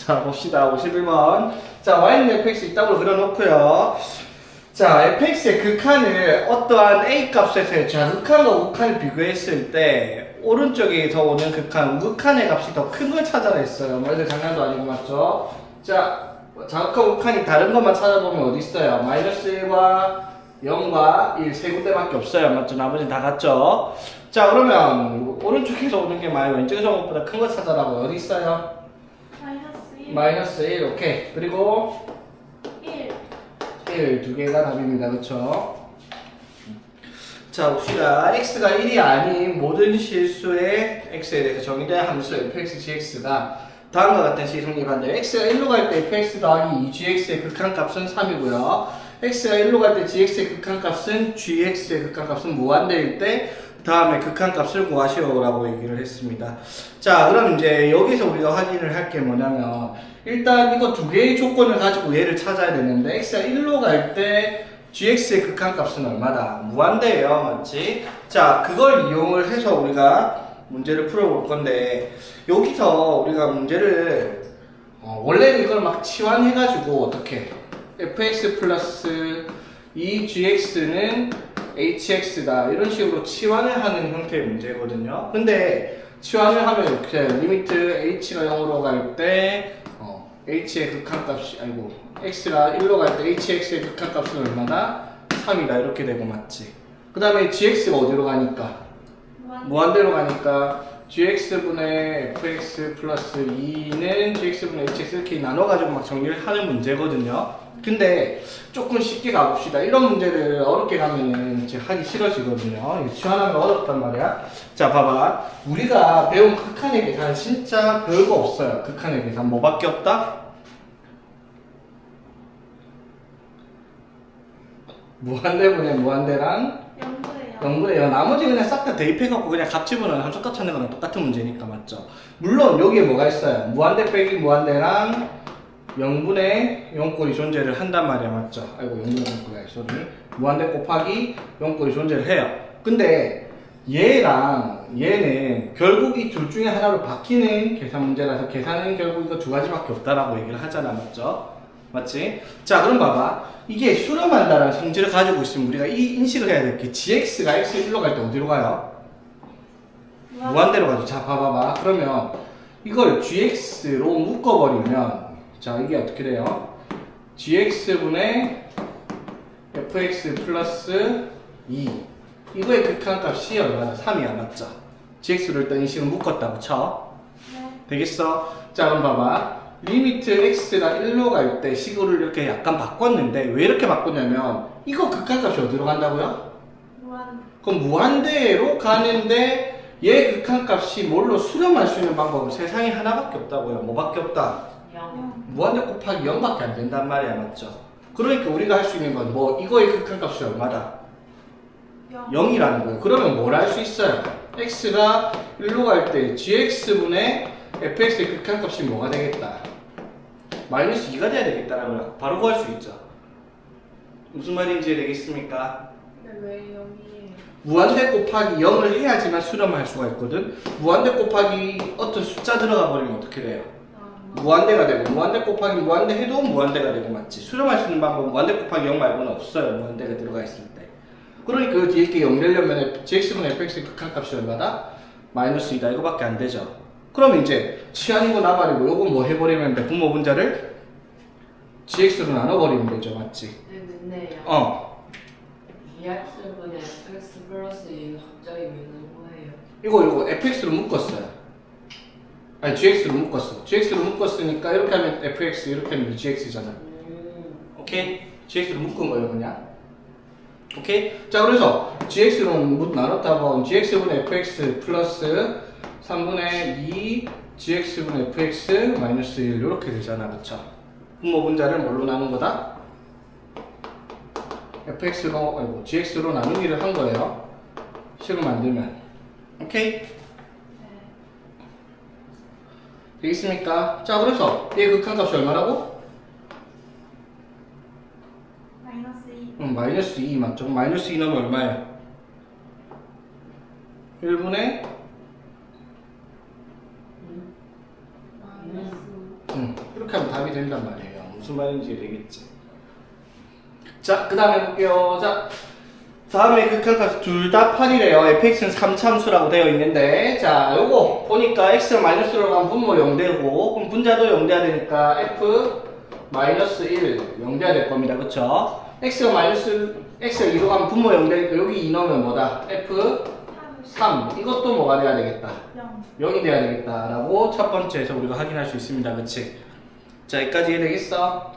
자, 봅시다. 51번. 자, y는 fx 이따구로 그려놓고요. 자, fx의 극한을 어떠한 a 값에서의 좌극한과 우극한을 비교했을 때 오른쪽에서 오는 극한, 우극한의 값이 더 큰 걸 찾아라 했어요. 뭐 이들 장난도 아니고 맞죠? 자, 좌극한, 우극한이 다른 것만 찾아보면 어디 있어요? 마이너스 1과 0과 1 세 군데밖에 없어요. 맞죠? 나머지는 다 같죠? 자, 그러면 오른쪽에서 오는 게 많이 왼쪽에서 오는 것보다 큰 거 찾아라고 어디 있어요? 마이너스 1, 오케이. 그리고 1 두 개가 답입니다. 그쵸? 자, 봅시다. x가 1이 아닌 모든 실수의 x에 대해서 정의된 함수 fx, gx가 다음과 같은 식이 성립한대요. x가 1로 갈 때 fx 더하기 2gx의 극한값은 3이고요. x가 1로 갈 때 gx의 극한값은 gx의 극한값은 무한대일 때 다음에 극한값을 구하시오라고 얘기를 했습니다. 자, 그럼 이제 여기서 우리가 확인을 할 게 뭐냐면 일단 이거 두 개의 조건을 가지고 얘를 찾아야 되는데 x가 1로 갈 때 gx의 극한값은 얼마다? 무한대예요. 맞지? 자, 그걸 이용을 해서 우리가 문제를 풀어볼 건데 여기서 우리가 문제를 원래는 이걸 막 치환해가지고 어떻게 fx 플러스 2gx는 hx다 이런 식으로 치환을 하는 형태의 문제거든요. 근데 치환을 하면 이렇게 리미트 h가 0으로 갈 때 h의 극한값이 아니고 x가 1로 갈 때 hx의 극한값은 얼마나? 3이다 이렇게 되고 맞지? 그 다음에 gx가 어디로 가니까? 무한대로 가니까 gx분의 fx 플러스 2는 gx분의 hx 이렇게 나눠가지고 막 정리를 하는 문제거든요. 근데 조금 쉽게 가봅시다. 이런 문제를 어렵게 가면은 이제 하기 싫어지거든요. 이거 치환하면 어렵단 말이야. 자, 봐봐. 우리가 배운 극한의 계산 진짜 별거 없어요. 극한의 계산 뭐밖에 없다? 무한대분의 무한대랑 0분의 0. 나머지 그냥 싹 다 대입해갖고 그냥 값 집어넣는 함수값 찾는 거랑 똑같은 문제니까 맞죠? 물론 여기에 뭐가 있어요? 무한대 빼기 무한대랑 0분의 0꼴이 존재를 한단 말이야. 맞죠? 아이고 0분의 0꼴이야 소리. 무한대 곱하기 0꼴이 존재를 해요. 근데 얘랑 얘는 결국 이 둘 중에 하나로 바뀌는 계산 문제라서 계산은 결국 이거 두 가지밖에 없다라고 얘기를 하잖아. 맞죠? 맞지? 자, 그럼 봐봐. 이게 수렴한다라는 성질을 가지고 있으면 우리가 이 인식을 해야 될 게 gx가 x 1로 갈 때 어디로 가요? 무한대로 가죠. 자, 봐봐봐. 그러면 이걸 gx로 묶어버리면 자, 이게 어떻게 돼요? gx분의 fx 플러스 2 이거의 극한값이 얼마나? 3이야. 맞죠? gx로 일단 인식을 묶었다고 쳐. 되겠어? 자, 그럼 봐봐. 리미트 x가 1로 갈 때 식으로 이렇게 약간 바꿨는데 왜 이렇게 바꿨냐면 이거 극한값이 어디로 간다고요? 그럼 무한대로 가는데 얘 극한값이 뭘로 수렴할 수 있는 방법은 세상에 하나밖에 없다고요. 뭐밖에 없다? 0. 무한대 곱하기 0밖에 안 된단 말이야. 맞죠? 그러니까 우리가 할 수 있는 건 뭐 이거의 극한값이 얼마다? 0이라는 거예요. 그러면 뭘 할 수 있어요? x가 1로 갈 때 gx분의 fx의 극한값이 뭐가 되겠다? 마이너스 2가 돼야 되겠다라고 바로 구할 수 있죠. 무슨 말인지 되겠습니까? 왜 0이? 무한대 곱하기 0을 해야지만 수렴할 수가 있거든. 무한대 곱하기 어떤 숫자 들어가 버리면 어떻게 돼요? 무한대가 되고 무한대 곱하기 무한대 해도 무한대가 되고 맞지? 수렴할 수 있는 방법은 무한대 곱하기 0 말고는 없어요. 무한대가 들어가 있을 때. 그러니까 그 뒤에 게 0 되려면 gx분의 fx의 극한값이 얼마다? 마이너스 2다. 이거밖에 안 되죠. 그럼 이제 치환이고 나발이고 요건 뭐 해버리면 돼? 분모 분자를 gx로 나눠버리면 되죠. 맞지? 네, 어. 2x분의 fx 플러스 2 갑자기 왜 뭐예요? 이거 fx로 묶었어요. 아니 gx로 묶었어. gx로 묶었으니까 이렇게 하면 fx 이렇게 하면 gx잖아. 오케이? gx로 묶은 거예요 그냥. 오케이? 자, 그래서 gx로 나눴다 보면 gx분의 fx 플러스 3분의 2 gx분의 fx 마이너스 1 이렇게 되잖아. 그쵸? 분모 분자를 뭘로 나눈 거다? fx로 아니고 gx로 나누기를 한 거예요. 식을 만들면. 오케이? 되겠습니까? 자, 그래서 얘 극한값이 얼마라고? 마이너스 2 맞죠? 마이너스 2 넣으면 얼마예요? 1분의 된단 말이에요. 무슨 말인지 되겠지. 자, 그 다음에 볼게요. 자, 다음에 극한값 둘 다 8이래요. fx는 3참수라고 되어 있는데, 자, 요거 보니까 x가 마이너스로 가면 분모 0되고, 그럼 분자도 0돼야 되니까 f 마이너스 1 0돼야 될 겁니다. 그쵸? x가 2로 가면 분모 0되니까 여기 2 넣으면 뭐다? f 3. 이것도 뭐가 돼야 되겠다? 0이 돼야 되겠다라고 첫 번째에서 우리가 확인할 수 있습니다. 그치? 자, 여기까지 이해되겠어?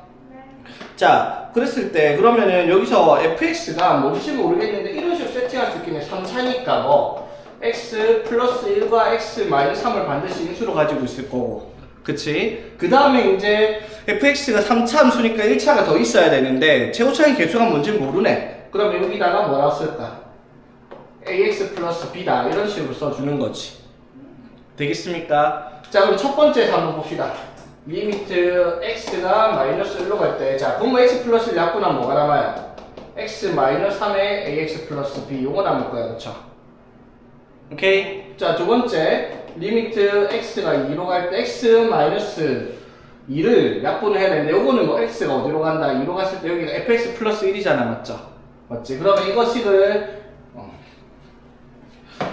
자, 그랬을 때 그러면은 여기서 fx가 뭔지 모르겠는데 이런 식으로 세팅할 수 있겠네. 3차니까 뭐 x 플러스 1과 x 마이너스 3을 반드시 인수로 가지고 있을 거고, 그치? 그 다음에 이제 fx가 3차 함수니까 1차가 더 있어야 되는데 최고차의 개수가 뭔지 모르네. 그러면 여기다가 뭐라고 쓸까? ax 플러스 b다 이런 식으로 써주는 거지. 되겠습니까? 자, 그럼 첫 번째에서 한번 봅시다. 리미트 x가 마이너스 1로 갈 때, 자, 분모 x 플러스 1 약분하면 뭐가 남아요? x 마이너스 3에 ax 플러스 b 요거 남을 거야. 그쵸? 오케이? 자, 두 번째 리미트 x가 2로 갈 때 x 마이너스 2를 약분을 해야 되는데 요거는 뭐 x가 어디로 간다? 2로 갔을 때 여기가 fx 플러스 1이잖아. 맞죠? 맞지? 그러면 이것을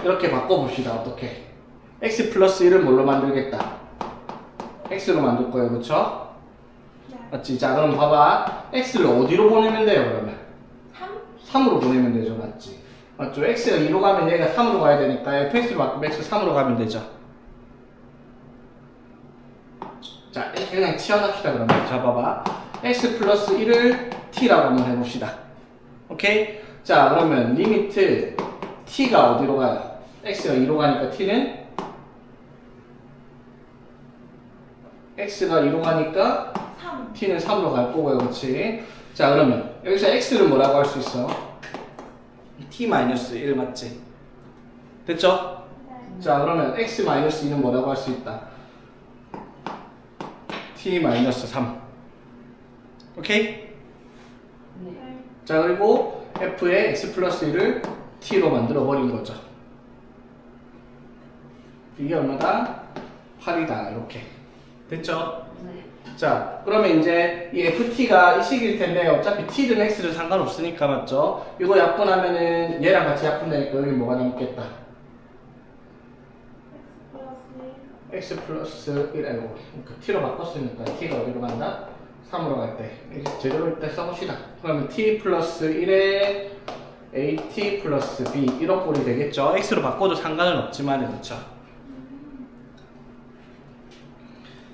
이렇게 바꿔봅시다. 어떻게? x 플러스 1을 뭘로 만들겠다? x로 만들 거예요. 그쵸? 맞지? 자, 그럼 봐봐. x를 어디로 보내면 돼요, 그러면? 3으로 보내면 되죠. 맞지? 맞죠? x가 2로 가면 얘가 3으로 가야 되니까 fx로 바꾸면 x 3으로 가면 되죠. 자, 이렇게 그냥 치환합시다. 그러면. 자, 봐봐. x 플러스 1을 t라고 한번 해봅시다. 오케이? 자, 그러면 리미트 t가 어디로 가요? x가 2로 가니까 t는 x가 2로 가니까 3. t는 3으로 갈 거고요. 그렇지? 자, 그러면 여기서 x를 뭐라고 할 수 있어? t-1 맞지? 됐죠? 자, 그러면 x-2는 뭐라고 할 수 있다? t-3. 오케이? 네. 자, 그리고 f의 x 플러스 1을 t로 만들어 버린 거죠. 이게 얼마다? 8이다. 이렇게. 됐죠? 네. 자, 그러면 이제 이 ft가 이 식일 텐데 어차피 t든 x든 상관없으니까 맞죠? 이거 약분하면은 얘랑 같이 약분되니까 여기 뭐가 남겠다? x 플러스 1, 아이고 t로 바꿨으니까 t가 어디로 간다? 3으로 갈 때 제대로 때 써봅시다. 그러면 t 플러스 1에 at 플러스 b 이런 꼴이 되겠죠? x로 바꿔도 상관은 없지만 그렇죠?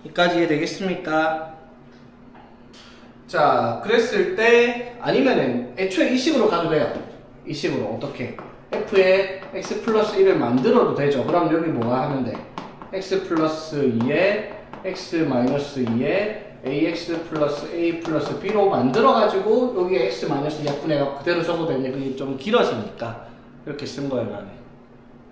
여기까지 이해되겠습니까? 자, 그랬을 때 아니면은 애초에 이 식으로 가도 돼요. 이 식으로 어떻게? f에 x 플러스 1을 만들어도 되죠. 그럼 여기 뭐가 하면 돼? x 플러스 2에 x 마이너스 2에 ax 플러스 a 플러스 b로 만들어가지고 여기에 x 마이너스 약분해갖고 그대로 적어도 되는데 그게 좀 길어지니까 이렇게 쓴 거예요. 나는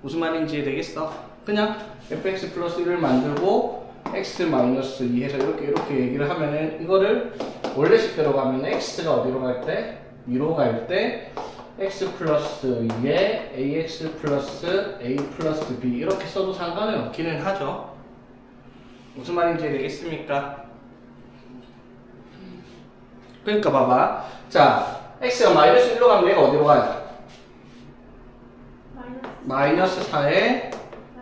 무슨 말인지 이해되겠어? 그냥 fx 플러스 1을 만들고 x 마이너스 2 해서 이렇게 얘기를 하면은 이거를 원래식대로 가면 x가 어디로 갈 때? 2로 갈 때 x 플러스 2에 ax 플러스 a 플러스 b 이렇게 써도 상관은 없기는 하죠. 무슨 말인지 되겠습니까? 그러니까 봐봐. 자, x가 마이너스 1로 가면 얘가 어디로 가요? 마이너스 4에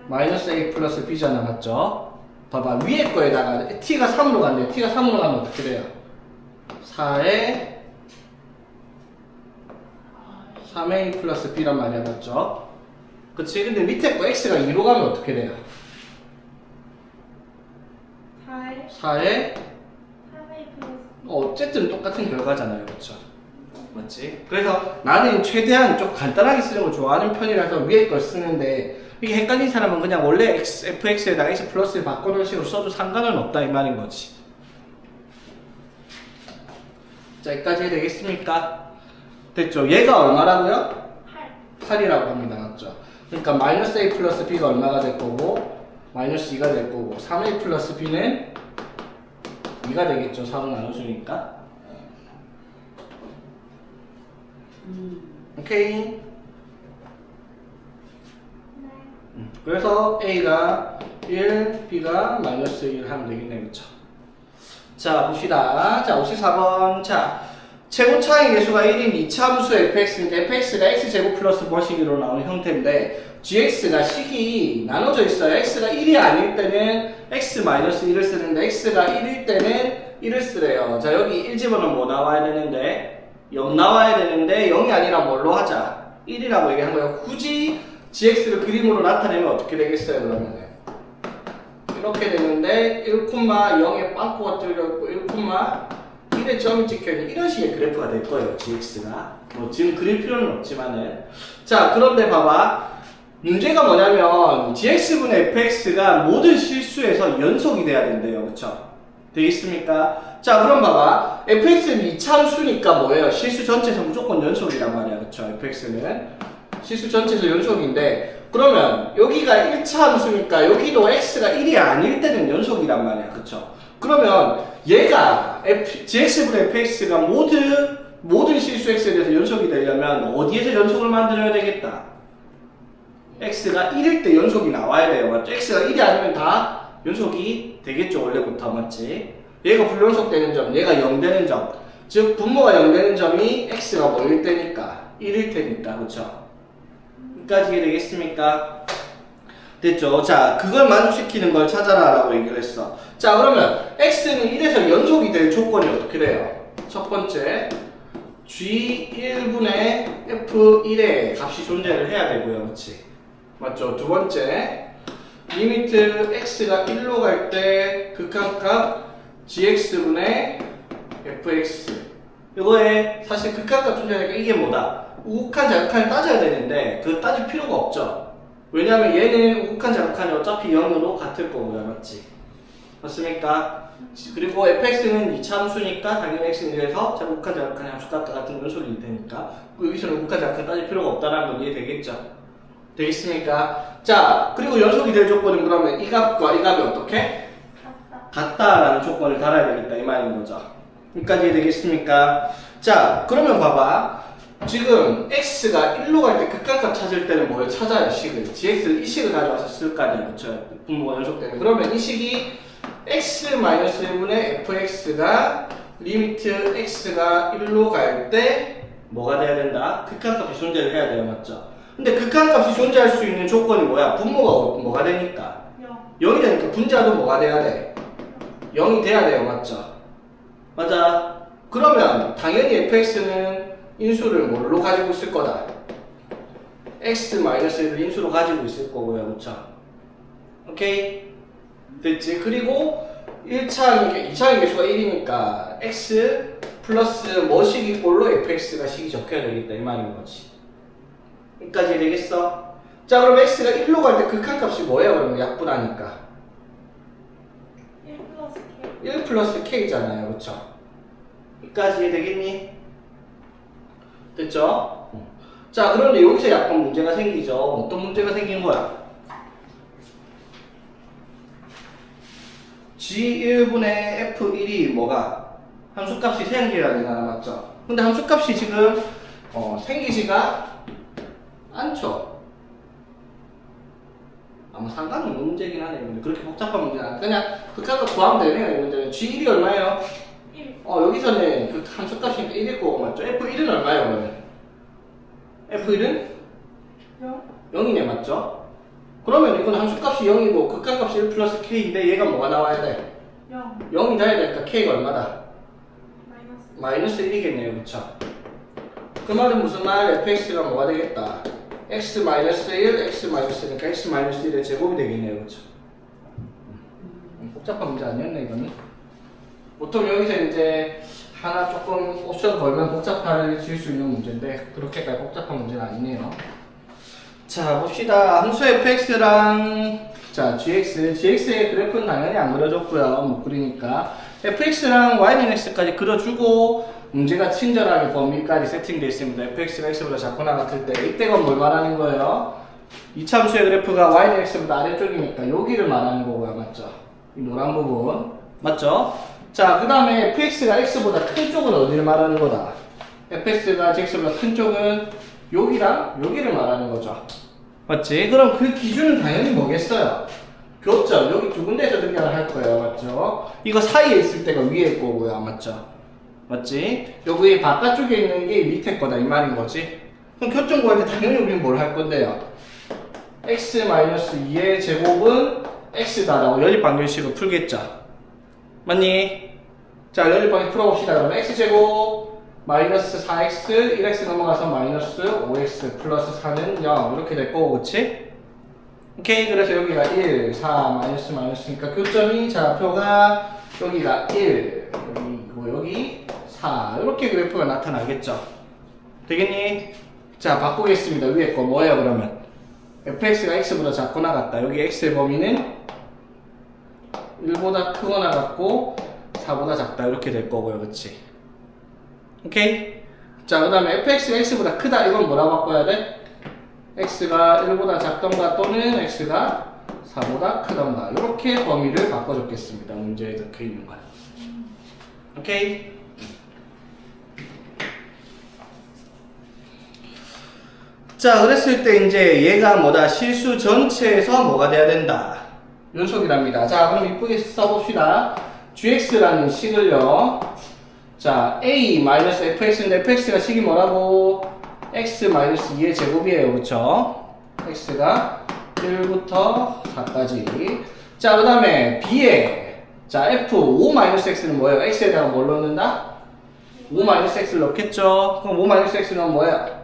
마이너스 a 플러스 b잖아. 맞죠? 봐봐. 위에 거에다가 t가 3으로 간대. t가 3으로 가면 어떻게 돼요? 4에 3a 플러스 b란 말이야. 맞죠? 그치? 근데 밑에 거 x가 2로 가면 어떻게 돼요? 4에 3a 플러스 어쨌든 똑같은 결과잖아요. 그쵸? 맞지? 그래서 나는 최대한 좀 간단하게 쓰는 걸 좋아하는 편이라서 위에 걸 쓰는데 이게 헷갈린 사람은 그냥 원래 fx에다가 x 플러스를 바꿔놓은 식으로 써도 상관은 없다 이 말인 거지. 자, 여기까지 되겠습니까? 됐죠? 얘가 얼마라고요? 8이라고 합니다. 맞죠? 그러니까 마이너스 a 플러스 b가 얼마가 될 거고 마이너스 2가 될 거고 3a 플러스 b는 2가 되겠죠. 4로 나눠주니까. 오케이. 그래서 a가 1, b가 마이너스 1 하면 되겠네. 그쵸? 자, 봅시다. 자, 54번. 자, 최고 차이 계수가 1인 이차함수 fx인데 fx가 x제곱 플러스 뭐시기로 나오는 형태인데 gx가 식이 나눠져 있어요. x가 1이 아닐 때는 x-1을 쓰는데 x가 1일 때는 1을 쓰래요. 자, 여기 1 집어넣으면 뭐 나와야 되는데 0 나와야 되는데 0이 아니라 뭘로 하자? 1이라고 얘기한 거예요. 굳이 gx를 그림으로 나타내면 어떻게 되겠어요, 그러면은? 이렇게 되는데 1,0에 빵꾸가 뚫려있고 1,1에 점이 찍혀있는 이런 식의 그래프가 될 거예요, gx가. 뭐 지금 그릴 필요는 없지만은. 자, 그런데 봐봐. 문제가 뭐냐면 gx분의 fx가 모든 실수에서 연속이 돼야 된대요. 그쵸? 되겠습니까? 자, 그럼 봐봐. fx는 2차 함수니까 뭐예요? 실수 전체에서 무조건 연속이란 말이야. 그쵸? fx는 실수 전체에서 연속인데 그러면 여기가 1차 함수니까 여기도 x가 1이 아닐 때는 연속이란 말이야. 그쵸? 그러면 얘가 gx분의 fx가 모든 실수 x에 대해서 연속이 되려면 어디에서 연속을 만들어야 되겠다? x가 1일 때 연속이 나와야 돼요. 맞죠? x가 1이 아니면 다 연속이 되겠죠. 원래부터. 맞지? 얘가 불연속 되는 점, 얘가 0 되는 점. 즉 분모가 0 되는 점이 x가 뭐일 때니까? 1일 테니까. 그쵸? 여기까지 되겠습니까? 됐죠? 자, 그걸 만족시키는 걸 찾아라 라고 얘기를 했어. 자, 그러면 x는 1에서 연속이 될 조건이 어떻게 돼요? 첫 번째, g1분의 f1의 값이 존재를 해야 되고요. 그치? 맞죠? 두 번째, 리미트 x가 1로 갈 때 극한값 gx분의 fx. 이거에 사실 극한값 존재하니까 이게 뭐다? 우극한 자극한을 따져야 되는데 그거 따질 필요가 없죠. 왜냐면 얘는 우극한 자극한이 어차피 0으로 같을 거고요. 맞지? 맞습니까? 그리고 fx는 2차 함수니까 당연히 x는 1에서 우극한 자극한의 함수값과 같은 연속이 되니까 여기서는 우극한 자극한 따질 필요가 없다는 건 이해되겠죠? 되겠습니까? 자, 그리고 연속이 될 조건은 그러면 이 값과 이 값이 어떻게? 같다라는 조건을 달아야 되겠다 이 말인 거죠. 여기까지 이해되겠습니까? 자, 그러면 봐봐. 지금 x가 1로 갈 때 극한값 찾을 때는 뭘 찾아요? 식을. gx를 이 식을 가져와서 쓸 거 아니야. 그쵸? 분모가 연속되는. 그러면 이 식이 x-1분의 fx가 리미트 x가 1로 갈 때 뭐가 돼야 된다? 극한값이 존재를 해야 돼요. 맞죠? 근데 극한값이 존재할 수 있는 조건이 뭐야? 분모가 뭐가 되니까? 0이 되니까 분자도 뭐가 돼야 돼? 0이 돼야 돼요. 맞죠? 맞아. 그러면 당연히 fx는 인수를 뭘로 가지고 있을 거다? x-1을 인수로 가지고 있을 거고요. 그쵸? 오케이? 됐지? 그리고 1차항, 2차항 계수가 1이니까 x 플러스 뭐식이 꼴로 fx가 식이 적혀야 되겠다 이 말인 거지. 여기까지 되겠어? 자, 그럼 x가 1로 갈 때 극한값이 뭐예요? 그러면 약분하니까 1 플러스 k잖아요. 그쵸? 여기까지 되겠니? 됐죠? 자, 그런데 여기서 약간 문제가 생기죠. 어떤 문제가 생긴 거야? g1분의 f1이 뭐가? 함수값이 생겨야 되나? 맞죠? 근데 함수값이 지금 생기지가 않죠? 아무 상관없는 문제긴 하네요. 근데 그렇게 복잡한 문제는 아니야. 그냥 극한값 구하면 되네요. 근데 g1이 얼마예요? 1. 여기서는 그 함수값이니까 1일 거고 맞죠? f1은 얼마예요 그러면? f1은? 0. 0이네 맞죠? 그러면 이건 함수값이 0이고 극한값이 1 플러스 k인데 얘가 뭐가 나와야 돼? 0. 0이 돼야 되니까 k가 얼마다? 마이너스. 마이너스 1이겠네요. 그쵸? 그 말은 무슨 말? fx가 뭐가 되겠다? x-1, x-1이니까 x-1의 제곱이 되겠네요. 그쵸? 복잡한 문제 아니었네 이거는. 보통 여기서 이제 하나 조금 옵션 걸면 복잡해질 수 있는 문제인데 그렇게까지 복잡한 문제는 아니네요. 자, 봅시다. 함수 fx랑 자 gx의 그래프는 당연히 안 그려줬고요. 못 그리니까 fx랑 y는 x까지 그려주고 문제가 친절하게 범위까지 세팅되어 있습니다. fx가 x보다 작거나 같을 때 이때가 뭘 말하는 거예요? 이차함수의 그래프가 y는 x보다 아래쪽이니까 여기를 말하는 거고요. 맞죠? 이 노란 부분 맞죠? 자, 그 다음에 fx가 x보다 큰 쪽은 어디를 말하는 거다? fx가 gx보다 큰 쪽은 여기랑 여기를 말하는 거죠. 맞지? 그럼 그 기준은 당연히 뭐겠어요? 교점 여기 두 군데에서 등장을 할 거예요. 맞죠? 이거 사이에 있을 때가 위에 거고요. 맞죠? 맞지? 여기 바깥쪽에 있는 게 밑에 거다 이 말인 거지. 그럼 교점 구할 때 당연히 우리는 뭘 할 건데요? x-2의 제곱은 x다라고 연립방정식을 풀겠죠. 맞니? 자, 연립방정식 풀어봅시다. 그러면 x제곱 마이너스 4x 1x 넘어가서 마이너스 5x 플러스 4는 0 이렇게 될 거고, 그치? 오케이. 그래서 여기가 1, 4, 마이너스니까 교점이 좌표가 여기가 1, 여기고 여기 4 이렇게 그래프가 나타나겠죠. 되겠니? 자, 바꾸겠습니다. 위에 거 뭐예요 그러면? fx가 x보다 작거나 같다. 여기 x의 범위는 1보다 크거나 같고 4보다 작다 이렇게 될 거고요. 그치? 오케이? 자, 그 다음에 fx가 x보다 크다. 이건 뭐라고 바꿔야 돼? x가 1보다 작던가 또는 x가 4보다 크던가 이렇게 범위를 바꿔줬겠습니다. 문제에 적혀 있는 거야. 오케이? 자, 그랬을 때 이제 얘가 뭐다? 실수 전체에서 뭐가 돼야 된다? 연속이랍니다. 자, 그럼 이쁘게 써봅시다. gx라는 식을요. 자, a-fx인데 fx가 식이 뭐라고? x-2의 제곱이에요. 그쵸? x가 1부터 4까지. 자, 그 다음에 b에 자, f 5-x는 뭐예요? x에다가 뭘 넣는다? 5-x를 넣겠죠? 그럼 5-x는 뭐예요?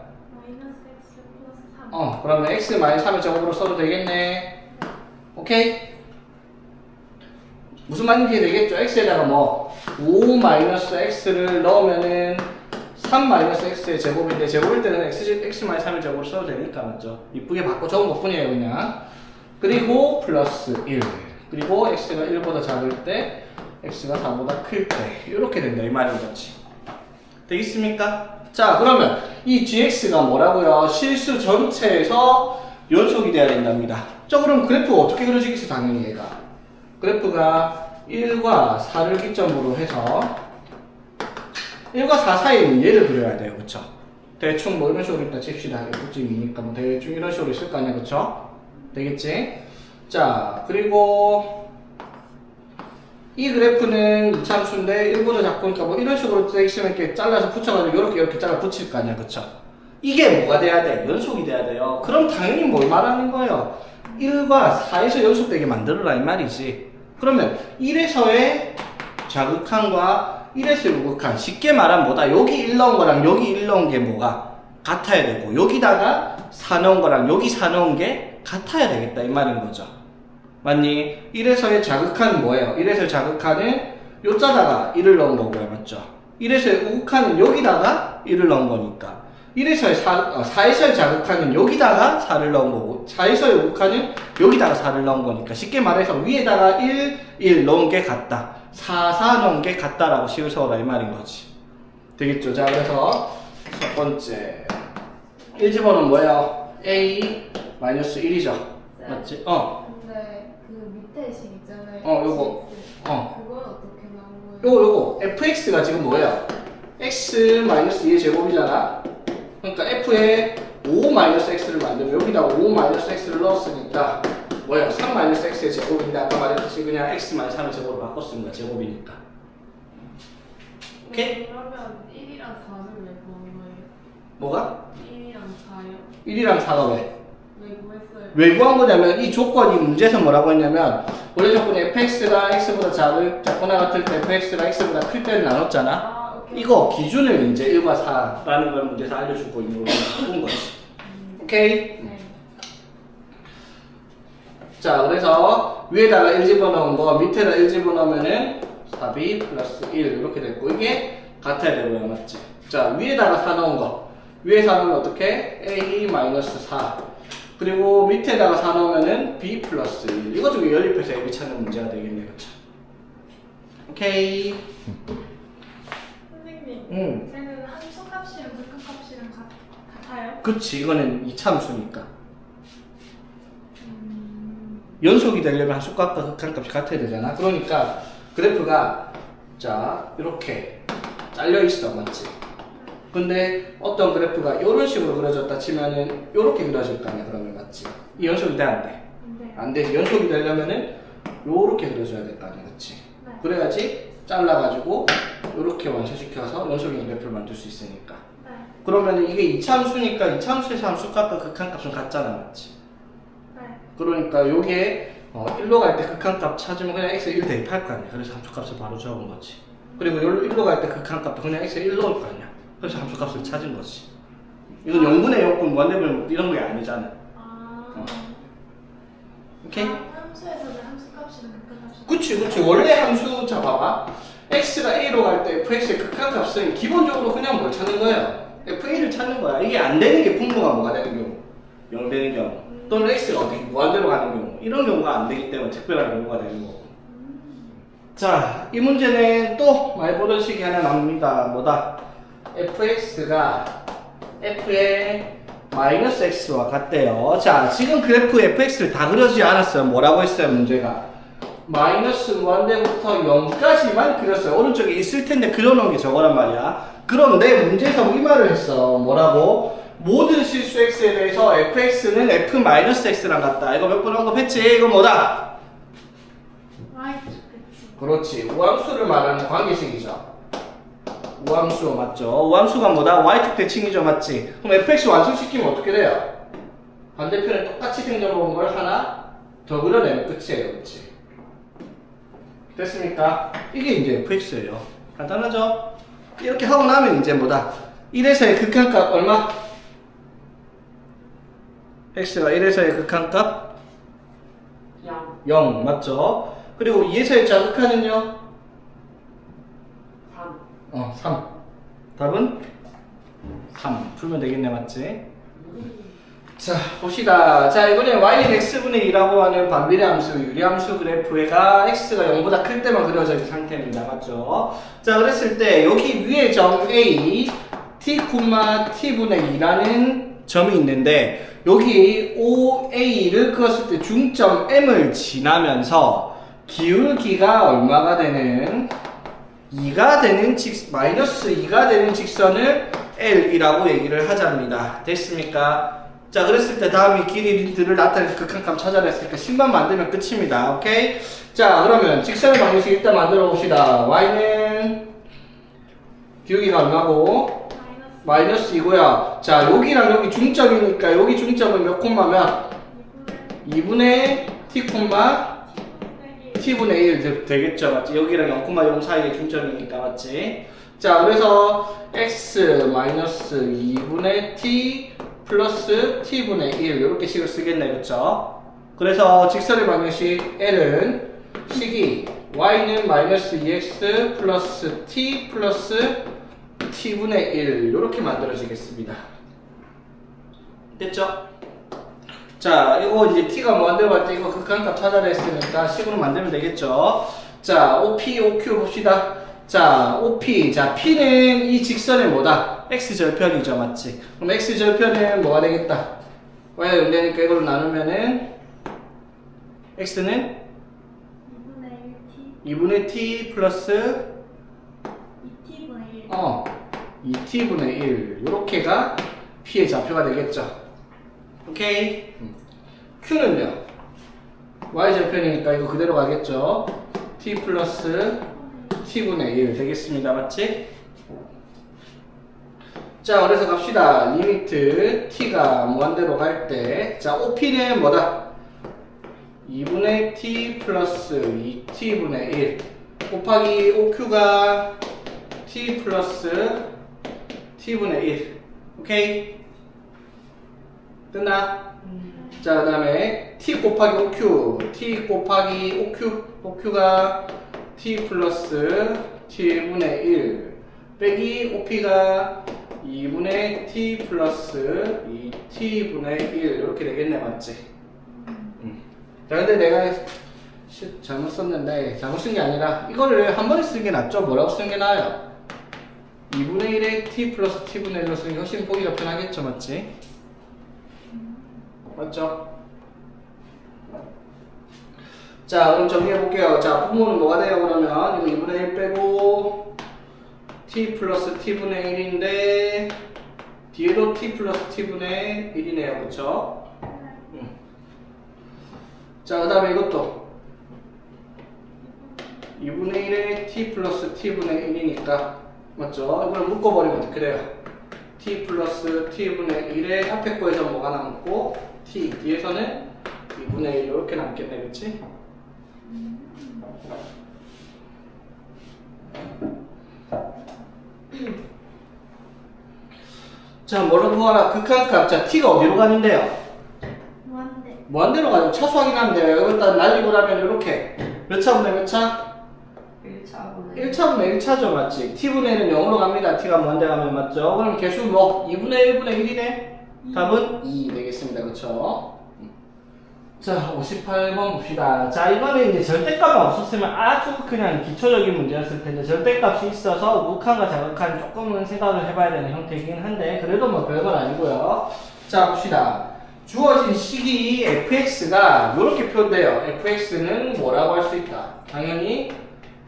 그러면 x-3을 제곱으로 써도 되겠네. 오케이? 무슨 말인지 이해되겠죠? x에다가 뭐 5-x를 넣으면은 3-x의 제곱인데 제곱일 때는 x-3을 제곱으로 써도 되니까 맞죠? 이쁘게 바꿔 적은 것 뿐이에요 그냥. 그리고 플러스 1 그리고 x가 1보다 작을 때 x가 4보다 클 때 이렇게 된다 이 말인 거지. 되겠습니까? 자, 그러면 이 gx가 뭐라고요? 실수 전체에서 연속이 돼야 된답니다. 자, 그럼 그래프가 어떻게 그려지겠어? 당연히 얘가 그래프가 1과 4를 기점으로 해서 1과 4 사이에 있는 얘를 그려야 돼요. 그쵸? 대충 뭐 이런 식으로 일단 칩시다. 꼭지미니까 뭐 대충 이런 식으로 있을 거 아니야. 그쵸? 되겠지? 자, 그리고 이 그래프는 이참수인데 1보다 작고니까 뭐 이런 식으로 있으면 이렇게 잘라서 붙여가지고 이렇게 잘라 붙일 거 아니야. 그쵸? 이게 뭐가 돼야 돼? 연속이 돼야 돼요. 그럼 당연히 뭘 말하는 거예요? 1과 4에서 연속되게 만들어라 이 말이지. 그러면 1에서의 자극함과 1에서 요극함 쉽게 말하면 뭐다? 여기 1 넣은 거랑 여기 1 넣은 게 뭐가? 같아야 되고 여기다가 4 넣은 거랑 여기 4 넣은 게 같아야 되겠다 이 말인 거죠. 맞니? 1에서의 자극함은 뭐예요? 1에서의 자극함은 요자다가 1을 넣은 거고요. 맞죠? 1에서의 우극함은 여기다가 1을 넣은 거니까 4에서의 자극함은 여기다가 4를 넣은 거고 4에서의 우극함은 여기다가 4를 넣은 거니까 쉽게 말해서 위에다가 1 넣은 게 같다 4 넣은 게 같다라고 식을 세워라 이 말인 거지. 되겠죠? 자, 그래서 첫 번째 1 집어넣으면 뭐예요? a-1이죠? 맞지? 근데 그 밑에 식 있잖아요. 요거. 그건 어떻게 나온 거예요? 요거 fx가 지금 뭐예요? x-2의 제곱이잖아. 그러니까 f에 5-x를 만들면 여기다가 5-x를 넣었으니까 뭐예요? 3-x의 제곱인데 아까 말했듯이 그냥 x-3의 제곱으로 바꿨습니다. 제곱이니까. 오케이? 그러면 1이랑 4를 왜 구한 거예요? 뭐가? 1이랑 4요? 1이랑 4가 왜? 왜 구했어요? 왜 구한 거냐면 이 조건이 문제에서 뭐라고 했냐면 원래 조건이 fx가 x보다 작거나 같을 때 fx가 x보다 클 때를 나눴잖아. 오케이. 이거 기준을 이제 1과 4라는 걸 문제에서 알려주고 있는 걸로 바꾼 거지. 오케이? 네. 자, 그래서 위에다가 1 집어넣은 거 밑에다 1 집어넣으면은 4b 플러스 1 이렇게 됐고 이게 같아야 되고요. 맞지? 자, 위에다가 4 넣은 거 위에 4 넣으면 어떻게? a-4 그리고 밑에다가 4 넣으면은 b 플러스 1 이거 중에 연립해서 ab이 찾는 문제가 되겠네. 그쵸? 오케이. 선생님, 쟤는 함수값이랑 극한값이랑 같아요? 그치, 이거는 이참수니까 연속이 되려면 함수값과 극한값이 같아야 되잖아. 그러니까 그래프가 자 이렇게 잘려 있어. 맞지? 근데 어떤 그래프가 이런 식으로 그려졌다 치면은 이렇게 그려질 거 아니야. 그러면 맞지? 이 연속이 돼 안 돼? 안 돼요. 안 돼. 연속이 되려면은 요렇게 그려줘야 될 거 아니야, 그치? 네. 그래야지 잘라가지고 요렇게 완성시켜서 연속인 그래프를 만들 수 있으니까. 네. 그러면 이게 이차함수니까 이차함수에서 함수값과 극한값은 같잖아, 맞지? 네. 그러니까 요게 1로 갈 때 극한값 찾으면 그냥 x 1 대입할 거 아니야. 그래서 함수값을 바로 적은 거지. 그리고 1로 갈 때 극한값도 그냥 x 1 넣을 거 아니야. 그래서 함수값을 찾은 거지. 이건 0분의 0분 무한대분 이런 게 아니잖아. 아. 오케이? 함수에서는 함수값이랑 극한값이. 그치. 원래 함수 잡아봐. x가 a로 갈 때 fx의 극한값은 기본적으로 그냥 뭘 찾는 거야? fa를 찾는 거야. 이게 안 되는 게 분모가 뭐가 되는 경우? 0 되는 경우. 또는 x가 어디 무한대로 가는 경우. 이런 경우가 안 되기 때문에 특별한 경우가 되는 거고. 자, 이 문제는 또 많이 보던 식이 하나 나옵니다. 뭐다? fx가 f의 마이너스 x와 같대요. 자, 지금 그래프 fx를 다 그려지지 않았어요. 뭐라고 했어요, 문제가? 마이너스 무한대부터 0까지만 그렸어요. 오른쪽에 있을 텐데 그려놓은 게 저거란 말이야. 그런데 문제에서 이 말을 했어. 뭐라고? 모든 실수 x에 대해서 fx는 f-x랑 같다. 이거 몇 번 언급했지? 이거 뭐다? Y축 대칭. 그렇지. 우함수를 말하는 관계식이죠. 우함수 맞죠? 우함수가 뭐다? y축 대칭이죠, 맞지? 그럼 fx 완성시키면 어떻게 돼요? 반대편에 똑같이 생겨본 걸 하나 더 그려내면 끝이에요, 그치? 됐습니까? 이게 이제 fx예요. 간단하죠? 이렇게 하고 나면 이제 뭐다? 1에서의 극한값 얼마? x가 1에서의 극한값 0, 0 맞죠? 그리고 2에서의 자극하는요? 3. 3. 답은 3. 풀면 되겠네, 맞지? 자, 봅시다. 자, 이번엔 y는 x분의 2라고 하는 반비례 함수, 유리함수 그래프가 x가 0보다 클 때만 그려져 있는 상태입니다. 맞죠? 자, 그랬을 때 여기 위에 점 a, t,t분의 2라는 점이 있는데 여기 OA를 그었을 때 중점 M을 지나면서 기울기가 얼마가 되는 2가 되는 마이너스 2가 되는 직선을 L이라고 얘기를 하자입니다. 됐습니까? 자, 그랬을 때 다음이 길이들을 나타내서 극한값 찾아냈으니까 10만 만들면 끝입니다. 오케이? 자, 그러면 직선의 방정식 일단 만들어 봅시다. Y는 기울기가 얼마고? 마이너스 2고요. 자, 여기랑 여기 중점이니까 여기 중점은 몇 콤마면? 2분의 t 콤마 t분의 1 되겠죠, 맞지? 여기랑 0,0 사이의 중점이니까, 맞지? 자, 그래서 x 마이너스 2분의 t 플러스 t분의 1 이렇게 식을 쓰겠네, 그쵸? 그래서 직선의 방정식 L은 식이 y는 마이너스 2x 플러스 t 플러스 t분의 1 이렇게 만들어지겠습니다. 됐죠? 자, 이거 이제 t가 무한대로 갈 때 이거 극한값 찾아냈으니까 식으로 만들면 되겠죠? 자, OP, OQ 봅시다. 자, OP. 자, P는 이 직선의 뭐다? X절편이죠, 맞지? 그럼 X절편은 뭐가 되겠다? Y가 0 되니까 이걸로 나누면은 X는 2분의 T 플러스 2t분의 1. 2t분의 1 요렇게가 P의 좌표가 되겠죠. 오케이? Q는요? Y절편이니까 이거 그대로 가겠죠. T 플러스 T분의 1 되겠습니다. 맞지? 자, 그래서 갑시다. 리미트 T가 무한대로 갈 때, 자, OP는 뭐다? 2분의 T 플러스 2T분의 1 곱하기 OQ가 T 플러스 T분의 1 오케이? 끝나? 자, 그 다음에 T 곱하기 OQ T 곱하기 OQ가 T 플러스 T분의 1 빼기 OP가 2분의 T 플러스 2T분의 1 이렇게 되겠네, 맞지? 자, 근데 내가 잘못 썼는데, 잘못 쓴 게 아니라 이거를 한 번에 쓰는 게 낫죠? 뭐라고 쓰는 게 나아요? 2분의 1에 T 플러스 T분의 1로 쓰는 게 훨씬 보기가 편하겠죠, 맞지? 맞죠? 자, 그럼 정리해 볼게요. 자, 분모는 뭐가 돼요, 그러면? 이거 2분의 1 빼고 T 플러스 T분의 1인데 뒤에도 T 플러스 T분의 1이네요, 그쵸? 자, 그 다음에 이것도 2분의 1에 t 플러스 t분의 1이니까 맞죠? 이걸 묶어버리면 어떻게 돼요? t 플러스 t분의 1에 앞에 거에서 뭐가 남고 t 뒤에서는 2분의 1 이렇게 남겠네, 그치? 자, 뭐를 구하라? 극한값. 자, t가 어디로 가는데요? 무한대. 무한대로 가죠. 차수 확인하면 돼요. 일단 날리고 나면 이렇게 몇 차분의 몇 차? 1차분의 1차분의 1차죠, 맞지? t분의 1은 0으로 갑니다. t가 무한대 가면 맞죠? 그럼 개수 뭐? 2분의 1분의 1이네? 답은 2 되겠습니다. 그쵸? 자, 58번 봅시다. 자, 이거는 이제 절대값만 없었으면 아주 그냥 기초적인 문제였을 텐데, 절대값이 있어서 우극한과 자극한 조금은 생각을 해봐야 되는 형태이긴 한데, 그래도 뭐 별건 아니고요. 자, 봅시다. 주어진 식이 fx가 이렇게 표현돼요. fx는 뭐라고 할 수 있다? 당연히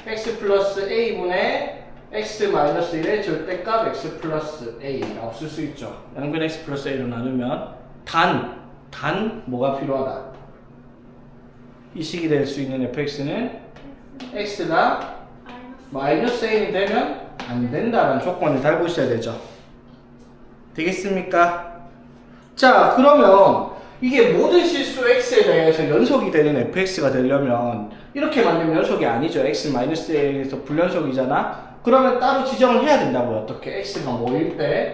x 플러스 a분의 x 마이너스 1의 절대값 x 플러스 a라고 쓸 수 있죠. 양변 x 플러스 a로 나누면 단 뭐가 필요하다? 이 식이 될 수 있는 fx는 x가 마이너스 a이 되면 안 된다는 조건을 달고 있어야 되죠. 되겠습니까? 자, 그러면 이게 모든 실수 x에 대해서 연속이 되는 fx가 되려면 이렇게 만들면 연속이 아니죠. x 마이너스 a에서 불연속이잖아. 그러면 따로 지정을 해야 된다고요. 어떻게? x가 뭐일 때?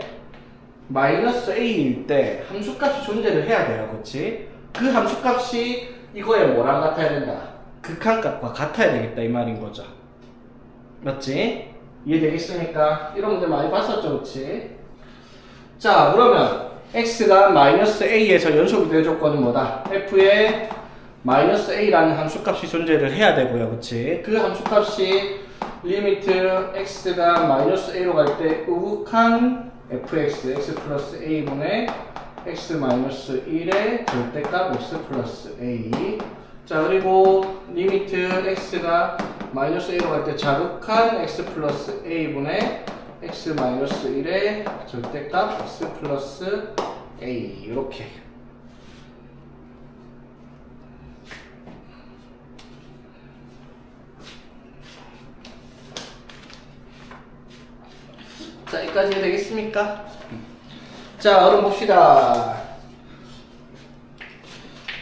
마이너스 a일 때 함수값이 존재를 해야 돼요. 그렇지? 그 함수값이 이거에 뭐랑 같아야 된다? 극한값과 같아야 되겠다 이 말인 거죠. 맞지? 이해되겠습니까? 이런 문제 많이 봤었죠, 그렇지? 자, 그러면 x가 마이너스 a에서 연속이 될 조건은 뭐다? f에 마이너스 a라는 함수값이 존재를 해야 되고요, 그렇지? 그 함수값이 리미트 x가 마이너스 a로 갈 때 우극한 fx, x 플러스 a분의 x 마이너스 1의 절대값 x 플러스 a. 자, 그리고 리미트 x가 마이너스 a로 갈 때 자극한 x 플러스 a분의 x 마이너스 1의 절대값 x 플러스 a. 이렇게. 자, 여기까지 되겠습니까? 자, 그럼 봅시다.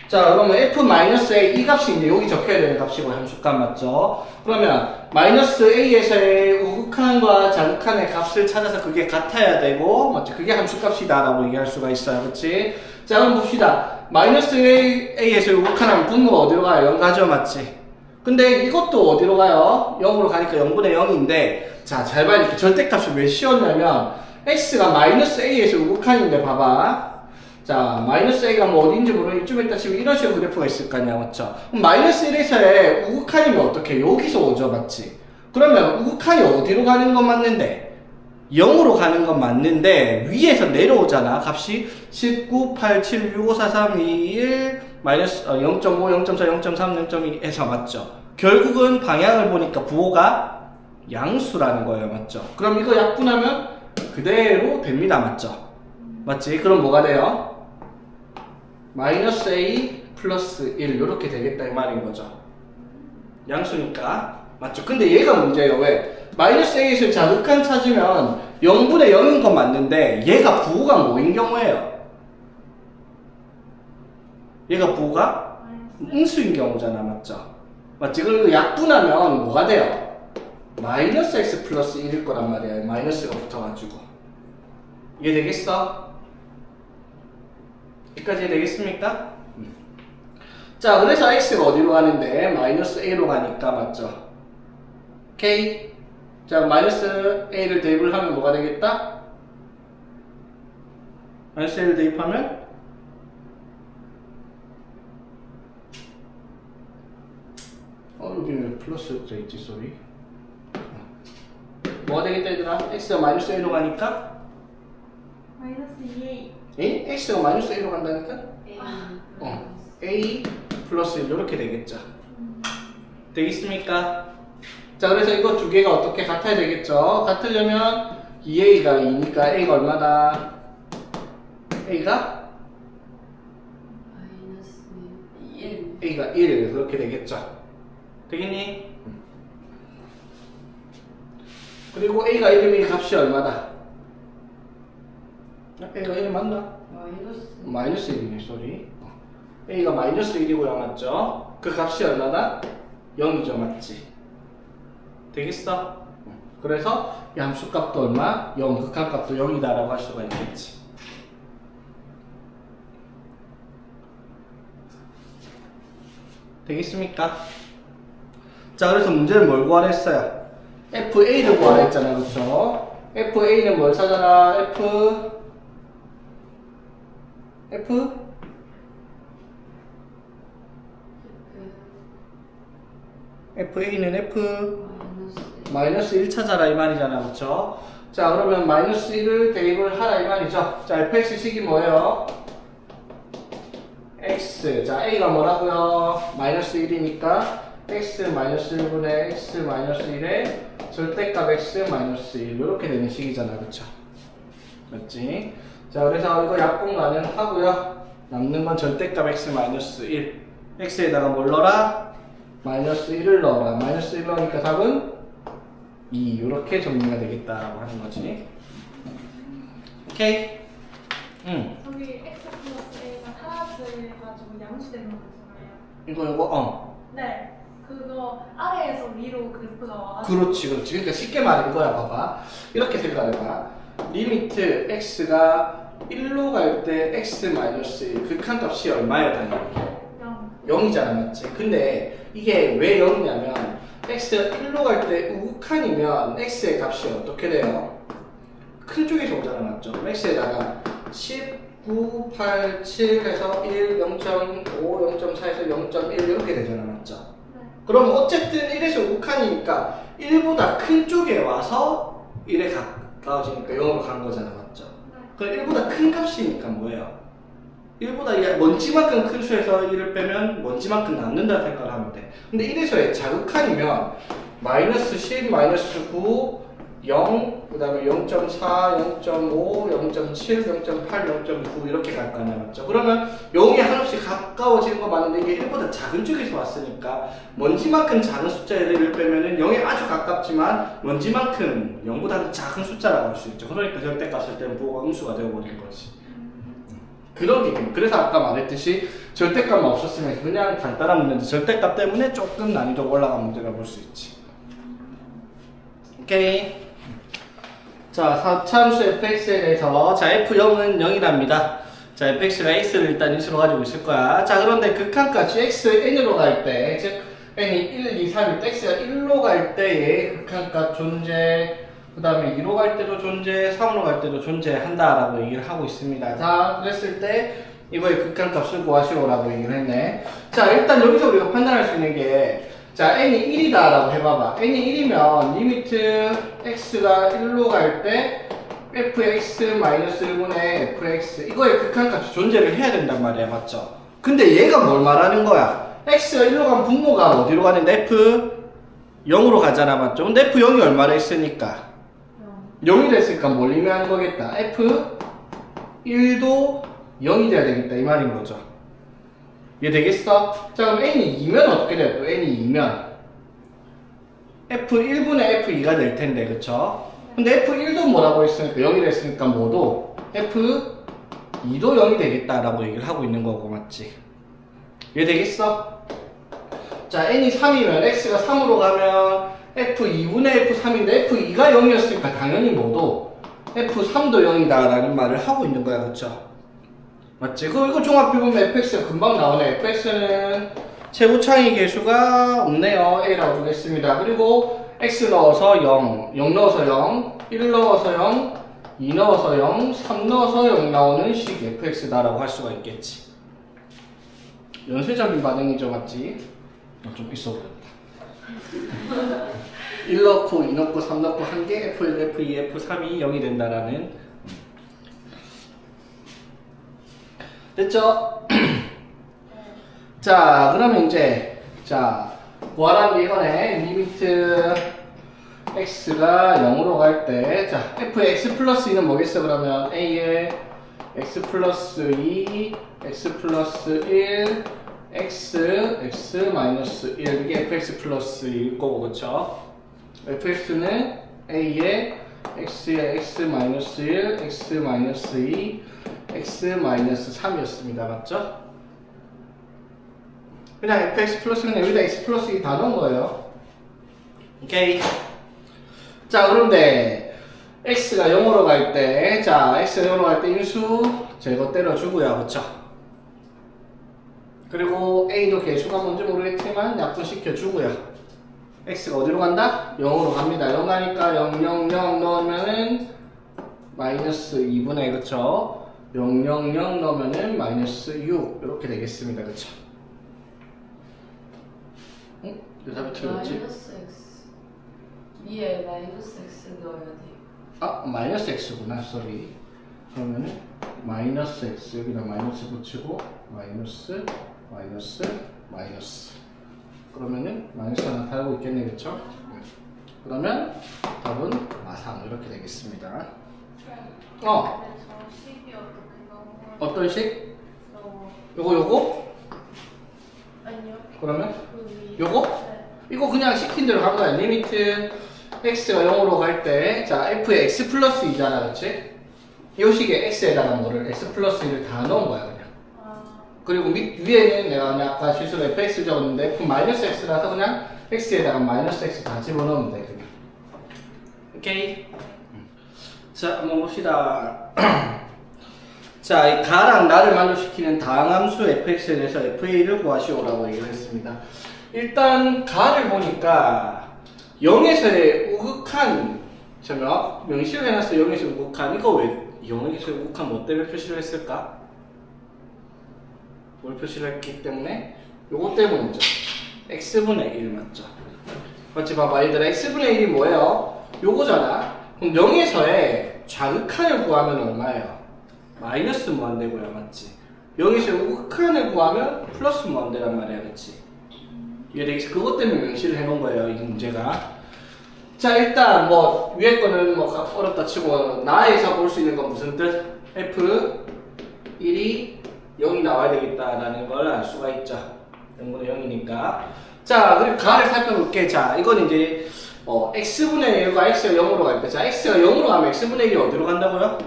자, 그러면 f-a 이 값이 이제 여기 적혀야 되는 값이고 함수값 맞죠? 그러면 마이너스 a에서의 우극한과 자극한의 값을 찾아서 그게 같아야 되고 맞죠? 그게 함수값이다 라고 얘기할 수가 있어요. 그렇지? 자, 그럼 봅시다. 마이너스 a에서의 우극한하면 분모가 어디로 가요? 0 가죠? 맞지? 근데 이것도 어디로 가요? 0으로 가니까 0분의 0인데 자, 잘 봐야 돼. 절대값이 왜 씌웠냐면 x가 마이너스 a에서 우극한인데 봐봐. 자, 마이너스 a가 뭐 어딘지 모르는 이쯤 있다 치면 이런 식으로 그래프가 있을 거 아니야, 맞죠? 그럼 마이너스 1에서의 우극한이면 어떻게? 여기서 오죠, 맞지? 그러면 우극한이 어디로 가는 건 맞는데? 0으로 가는 건 맞는데 위에서 내려오잖아. 값이 19, 8, 7, 6, 5, 4, 3, 2, 1 마이너스 0.5, 0.4, 0.3, 0.2에서 맞죠? 결국은 방향을 보니까 부호가 양수라는 거예요, 맞죠? 그럼 이거 약분하면 그대로 됩니다, 맞죠? 맞지? 그럼 뭐가 돼요? 마이너스 a 플러스 1 이렇게 되겠다 이 말인 거죠. 양수니까 맞죠? 근데 얘가 문제예요. 왜? 마이너스 a에서 자극한 찾으면 0분의 0인 건 맞는데 얘가 부호가 뭐인 경우예요? 얘가 부호가 음수인 경우잖아, 맞죠? 맞지? 그리고 약분하면 뭐가 돼요? 마이너스 x 플러스 1일 거란 말이야. 마이너스가 붙어가지고. 이해되겠어? 여기까지 되겠습니까? 자, 그래서 x가 어디로 가는데? 마이너스 a로 가니까 맞죠? k. 자, 마이너스 a를 대입을 하면 뭐가 되겠다? 마이너스 a를 대입하면 여기는 플러스 돼있지, 쏘리. 뭐가 되겠다, 얘들아? x가 마이너스 a로 가니까? 마이너스 2a. 에? x가 마이너스 a로 간다니까? A a 플러스 1 이렇게 되겠죠. 되겠습니까? 자, 그래서 이거 두 개가 어떻게 같아야 되겠죠? 같으려면 2a가 2니까 a가 얼마다? a가? 마이너스 1 A가 1 그렇게 되겠죠. 되겠니? 그리고 A가 1이면 값이 얼마다? A가 1 맞나? 마이너스 1이네, 소리. A가 마이너스 1이고요, 맞죠? 그 값이 얼마다? 0이죠, 맞지? 되겠어? 그래서 이 함수값도 얼마? 0, 극한값도 0이다 라고 할 수가 있겠지. 되겠습니까? 자, 그래서 문제를 뭘 구하랬어요? FA를 구하라 했잖아요, 그쵸? FA는 뭘 찾아라? FA는 마이너스 1 찾아라 이 말이잖아, 그쵸? 자, 그러면 마이너스 1을 대입을 하라 이 말이죠. 자, fx식이 뭐예요? x. 자, a가 뭐라고요? 마이너스 1이니까 x 마이너스 1분의 x 마이너스 1의 절대값 x 마이너스 1 이렇게 되는 식이잖아, 그쵸? 맞지? 자, 그래서 이거 약분 가능하고요. 남는 건 절대값 x 마이너스 1. x에다가 뭘 넣어라? 마이너스 1을 넣어라. 마이너스 1 넣으니까 답은 2. 이렇게 정리가 되겠다라고 하는 거지. 오케이? 저기 x 플러스 a가 사라져가지고 양수되는 거잖아요. 이거 네. 그거 아래에서 위로 그래프가 와가지고. 그렇지. 그러니까 쉽게 말해 이거야, 봐봐. 이렇게 생각해봐. 리미트 x가 1로 갈 때 x 마이너스 1 극한값이 얼마야, 당연히? 0이잖아, 맞지? 근데 이게 왜 0이냐면 x가 1로 갈 때 우극한이면 x의 값이 어떻게 돼요? 큰 쪽에서 오잖아, 맞죠? x에다가 10, 9, 8, 7 해서 1, 0.5, 0.4에서 0.1 이렇게 되잖아, 맞죠? 네. 그럼 어쨌든 1에서 우극한이니까 1보다 큰 쪽에 와서 1에 가까워지니까 0으로 간 거잖아, 맞죠? 그럼 1보다 큰 값이니까 뭐예요? 1보다 먼지만큼 큰 수에서 1을 빼면 먼지만큼 남는다 생각을 하면 돼. 근데 1에서의 자극한이면 마이너스 10, 마이너스 9, 0, 그 다음에 0.4, 0.5, 0.7, 0.8, 0.9 이렇게 갈 거 아니야, 맞죠? 그러면 0이 한없이 가까워지는 거 맞는데 이게 1보다 작은 쪽에서 왔으니까 먼지만큼 작은 숫자의 1을 빼면은 0에 아주 가깝지만 먼지만큼 0보다는 작은 숫자라고 할 수 있죠. 그러니까 절대값을 때는 부호가 음수가 되어버린 거지. 그래서 아까 말했듯이 절대값만 없었으면 그냥 간단한 문제인데 절대값 때문에 조금 난이도가 올라간 문제가 볼 수 있지. 오케이. 자, 4차 함수 fx에 대해서 자, f0은 0이랍니다. 자, fx가 x를 일단 인수로 가지고 있을 거야. 자, 그런데 극한값이 x n으로 갈 때, 즉 n이 1, 2, 3일 때 x가 1로 갈 때의 극한값 존재, 그 다음에 2로 갈 때도 존재, 3으로 갈 때도 존재한다라고 얘기를 하고 있습니다. 자, 그랬을 때 이거의 극한값을 구하시오라고 얘기를 했네. 자, 일단 여기서 우리가 판단할 수 있는 게 자, n이 1이다 라고 해봐봐. n이 1이면 리미트 x가 1로 갈 때 fx-1분의 fx 이거의 극한값이 존재를 해야 된단 말이야, 맞죠? 근데 얘가 뭘 말하는 거야? x가 1로 가면 분모가 어디로 가는데 f0으로 가잖아, 맞죠? 근데 f0이 얼마나 있으니까 0이 됐으니까 뭘 의미하는 거겠다. f1도 0이 돼야 되겠다 이 말인 거죠. 이해 되겠어? 자, 그럼 n이 2면 어떻게 돼? 또 n이 2면 f1분의 f2가 될 텐데, 그쵸? 근데 f1도 뭐라고 했으니까 0이 됐으니까 뭐도 f2도 0이 되겠다라고 얘기를 하고 있는 거고, 맞지? 이해 되겠어? 자, n이 3이면 x가 3으로 가면 f2분의 f3인데 f2가 0이었으니까 당연히 뭐도 f3도 0이다 라는 말을 하고 있는 거야, 그쵸? 맞지? 이거 종합해보면 fx가 금방 나오네. fx는 최고차이 계수가 없네요. a라고 주겠습니다. 그리고 x 넣어서 0, 0 넣어서 0, 1 넣어서 0, 2 넣어서 0, 3 넣어서 0 나오는 식 fx다라고 할 수가 있겠지. 연쇄적인 반응이죠, 맞지? 좀 있어 보였다. 1 넣고 2 넣고 3 넣고 한 개 f1, f2, f3이 0이 된다라는. 됐죠? 자, 그러면 이제 자, 구하라는 게 이거네. 리미트 x가 0으로 갈 때, 자, fx 플러스 2는 뭐겠어? 그러면 a의 x 플러스 2, x 플러스 1, x 마이너스 1 이게 fx 플러스 1 거고 그쵸? fx는 a에 x에 x 마이너스 1, x 마이너스 2, x 마이너스 3이었습니다. 맞죠? 그냥 fx 플러스는 여기다 x 플러스 2 다 넣은 거예요. 오케이. 자, 그런데 x가 0으로 갈 때, 자, x가 0으로 갈 때 인수 제거 때려주고요. 그쵸? 그리고 a도 개수가 뭔지 모르겠지만 약분시켜주고요. x가 어디로 간다? 0으로 갑니다. 0 가니까 0, 0, 0 넣으면은 마이너스 2분의 그쵸? 0, 0, 0 넣으면은 마이너스 6 이렇게 되겠습니다. 그쵸? 응? 왜 답이 틀렸지? 마이너스 x. 위에 마이너스 x 넣어야 돼. 아, 마이너스 x구나. 쏘리. 그러면은 마이너스 x 여기다 마이너스 붙이고 마이너스 마이너스 마이너스 그러면은 마이너스가 나타나고 있겠네. 그쵸? 그러면 답은 마상 이렇게 되겠습니다. 어. 근데 저 식이 어떻게 나오나요? 어떤 식? 저 요거? 아니요. 그러면 그 위. 요거? 네. 이거 그냥 시킨 대로 한 거야. 리미트 x가 0으로 갈 때, 자, f에 x 플러스 2잖아, 그치? 이 식에 x에다가 뭐를 x 플러스 2를 다 넣은 거야, 그냥. 아, 그리고 위에는 내가 그냥 아까 실수로 fx 적었는데, f 마이너스 x라서 그냥 x에다가 마이너스 x 다 집어넣으면 돼, 그냥. 오케이? 자, 한번 봅시다. 자, 이 가랑 나를 만족시키는 다항함수 fx에 대해서 fa를 구하시오라고 얘기를 했습니다. 일단 가를 보니까 0에서의 우극한 저녁 명시를 해놨어요. 0에서 우극한 이거 왜 0에서 우극한 뭐 때문에 표시를 했을까? 뭘 표시를 했기 때문에? 요거 때문이죠. x분의 1 맞죠? 맞지? 봐봐 얘들아 x분의 1이 뭐예요? 요거잖아. 그럼 0에서의 좌극한을 구하면 얼마예요? 마이너스 무한대고요. 맞지? 0에서 우극한을 구하면 플러스 무한대란 말이야. 그치? 이해되겠어? 그것 때문에 명시를 해놓은 거예요. 이 문제가. 자 일단 뭐 위에 거는 뭐 어렵다 치고 나에서 볼 수 있는 건 무슨 뜻? f1이 0이 나와야 되겠다라는 걸 알 수가 있죠. 0분의 0이니까. 자 그리고 가를 살펴볼게. 자 이건 이제 x분의 1과 x가 0으로 갈 때, 자 x가 0으로 가면 x분의 1이 어디로 간다고요?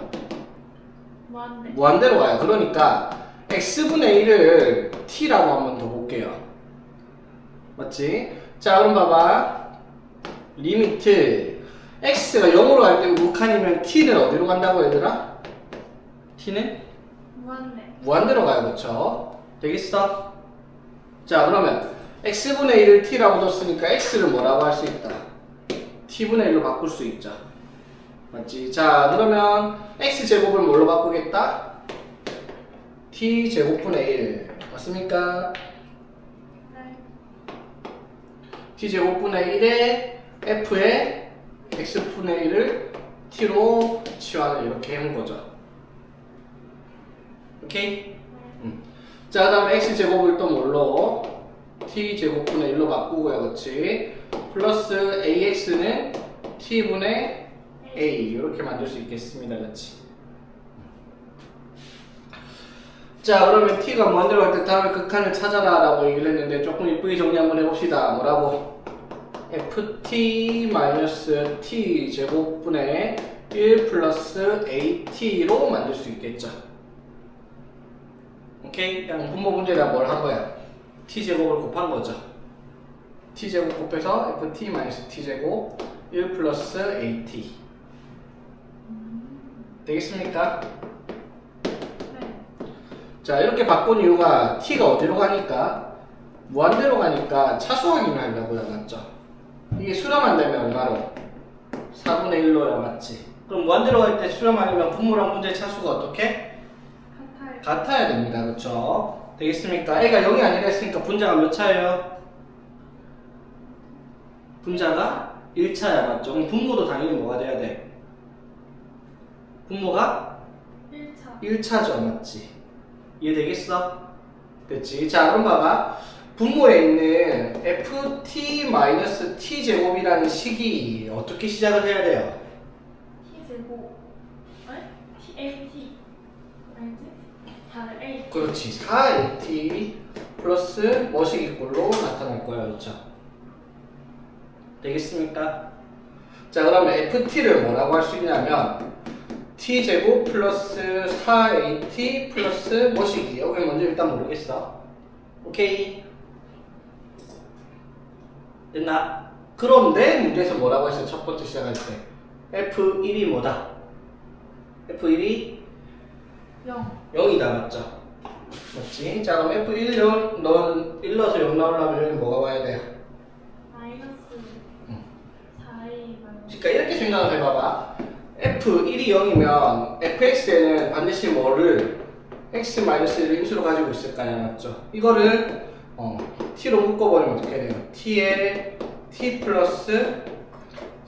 뭐한데? 무한대로 가요. 그러니까 x분의 1을 t라고 한번 더 볼게요. 맞지? 자 그럼 봐봐. 리미트 x가 0으로 갈 때 우극한이면 t는 어디로 간다고 얘들아? t는? 뭐한데? 무한대로 가요. 그쵸? 되겠어? 자 그러면 x분의 1을 t라고 줬으니까 x를 뭐라고 할 수 있다? t분의 1로 바꿀 수 있죠. 맞지? 자 그러면 x제곱을 뭘로 바꾸겠다? t제곱분의 1 맞습니까? 네. t제곱분의 1에 f에 x분의 1을 t로 치환을 이렇게 해놓은 거죠. 오케이? 자, 그 다음에 x제곱을 또 뭘로? t제곱분의 1로 바꾸고요. 그치? 플러스 ax는 t분의 a 이렇게 만들 수 있겠습니다. 그치? 자, 그러면 t가 무한대로 갈 때 다음에 극한을 찾아라 라고 얘기를 했는데 조금 이쁘게 정리 한번 해봅시다. 뭐라고? ft-t 제곱분의 1 플러스 at로 만들 수 있겠죠. 오케이? 그냥 분모 문제에다 뭘 한 거야? t제곱을 곱한 거죠. t제곱 곱해서 ft-t제곱 1 플러스 at 되겠습니까? 네. 자 이렇게 바꾼 이유가 t가 어디로 가니까? 무한대로 가니까 차수 확인을 하려고요. 맞죠? 이게 수렴한다면 얼마로? 4분의 1로요. 맞지? 그럼 무한대로 갈 때 수렴하려면 분모랑 분자의 차수가 어떻게? 같아요. 같아야 됩니다. 그쵸? 되겠습니까? 애가 0이 아니라 했으니까 분자가 몇 차예요? 분자가 1차야. 맞죠? 그럼 분모도 당연히 뭐가 돼야 돼? 분모가 1차. 1차죠. 맞지? 이해되겠어? 됐지? 자 그럼 봐봐. 분모에 있는 ft-t제곱이라는 식이 어떻게 시작을 해야 돼요? t제곱. 네? t, at. 아니지? 4를 a. 그렇지. 4at 플러스 뭐시기꼴로 나타날 거야. 그렇죠? 되겠습니까? 자, 그러면 ft를 뭐라고 할 수 있냐면 t제곱 플러스 4at 플러스 뭐시기. 여기 먼저 일단 모르겠어. 오케이? 됐나? 그런데 문제에서 뭐라고 했어요? 첫 번째 시작할 때 f1이 뭐다? f1이 0. 0이다. 맞죠? 맞지? 자, 그럼 f1을 넌 1 넣어서 0 나오려면 여기 뭐가 와야 돼요? 마이너스 응. 4a 마이너스. 그러니까 이렇게 생각을 해봐봐. f1이 0이면 fx에는 반드시 뭐를 x-1을 인수로 가지고 있을 거 아니야. 맞죠? 이거를 t로 묶어버리면 어떻게 돼요? t에 t 플러스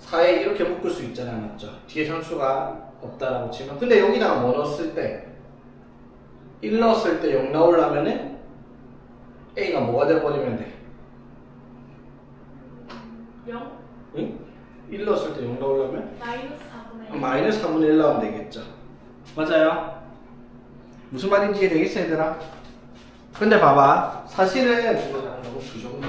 4에 이렇게 묶을 수 있잖아. 맞죠? 뒤에 상수가 없다라고 치면. 근데 여기다가 뭐 넣었을 때 1 넣었을 때 0 나오려면은 a가 뭐가 돼버리면 돼? 0. 응? 1 넣었을 때 0 나오려면 마이너스 4분의 1. 마이너스 4분의 1 나오면 되겠죠. 맞아요? 무슨 말인지 이해되겠어, 얘들아? 근데 봐봐. 사실은 너무 부정해.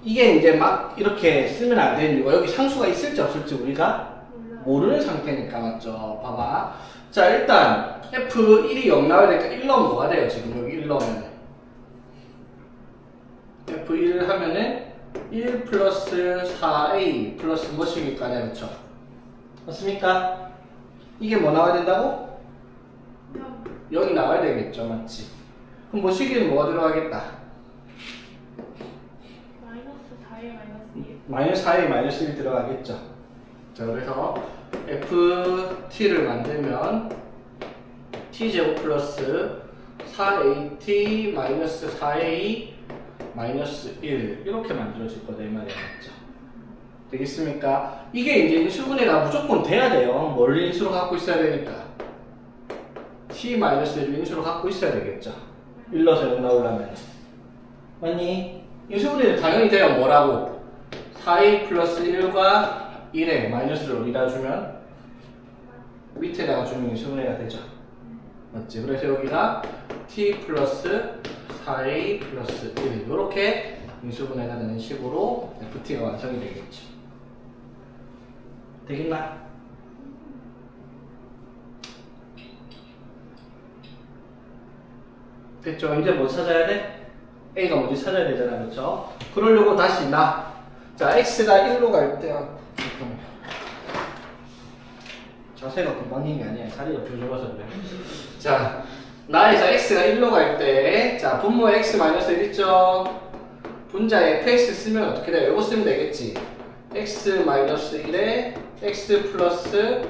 이게 이제 막 이렇게 쓰면 안 되는 이유가 여기 상수가 있을지 없을지 우리가 몰라요. 모르는 상태니까. 맞죠? 봐봐. 자, 일단 f1이 0 나와야 되니까 1 넣으면 뭐가 돼요? 지금 여기 1 넣으면 f1 하면은 1 플러스 4a 플러스 무엇이니까, 그렇죠? 맞습니까? 이게 뭐 나와야 된다고? 0. 0이 나와야 되겠죠. 맞지? 그럼 뭐시기는 뭐가 들어가겠다? 마이너스 4a 마이너스 1. 마이너스 4에 마이너스 1 들어가겠죠. 자, 그래서 ft를 만들면 t제곱 플러스 4at 마이너스 4a 마이너스 1 이렇게 만들어질 거다 이 말이야. 맞죠? 되겠습니까? 이게 이제 인수분해가 무조건 돼야 돼요. 뭘 인수로 갖고 있어야 되니까 t 마이너스 1을 인수로 갖고 있어야 되겠죠. 1 넣어서 0 나오려면. 맞니? 인수분해는 당연히 돼요. 뭐라고? 4a 플러스 1과 1에 마이너스를 어디다 주면 밑에다가 주면 인수분해가 되죠. 맞지? 그래서 여기가 t 플러스 4a 플러스 1 이렇게 인수분해가 되는 식으로 ft가 완성이 되겠죠. 되겠나? 됐죠? 이제 뭐 찾아야 돼? a가 뭔지 찾아야 되잖아. 그렇죠? 그러려고 다시 자, x가 1로 갈 때 잠깐만. 자세가 금방인 게 아니야. 자리가 좁아서 그래. 자, 나에서 x가 1로 갈 때, 자, 분모에 x-1 있죠? 분자에 fx 쓰면 어떻게 돼요? 이거 쓰면 되겠지? x-1에 x 플러스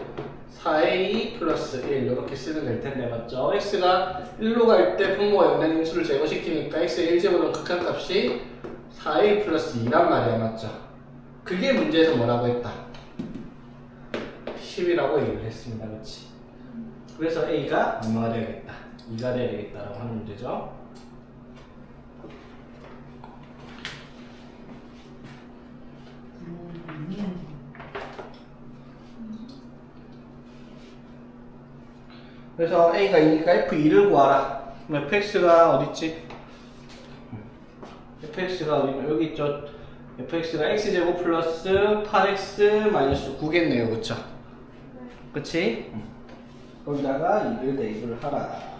4a 플러스 1 이렇게 쓰면 될 텐데, 맞죠? x가 1로 갈 때 분모가 0된 인수를 제거시키니까 x의 1제곱은 극한값이 4a 플러스 2란 말이야. 맞죠? 그게 문제에서 뭐라고 했다? 10이라고 얘기를 했습니다. 그렇지? 그래서 a가 얼마가 되야겠다? 2가 돼야 되겠다라고 하는 문제죠. 그래서 a가 2니까 f2를 구하라. 그럼 fx가 어딨지? fx가 어디냐? 여기 있죠? fx가 x제곱 플러스 8x 마이너스 9겠네요. 그쵸? 그치? 거기다가 2를 대입을 하라.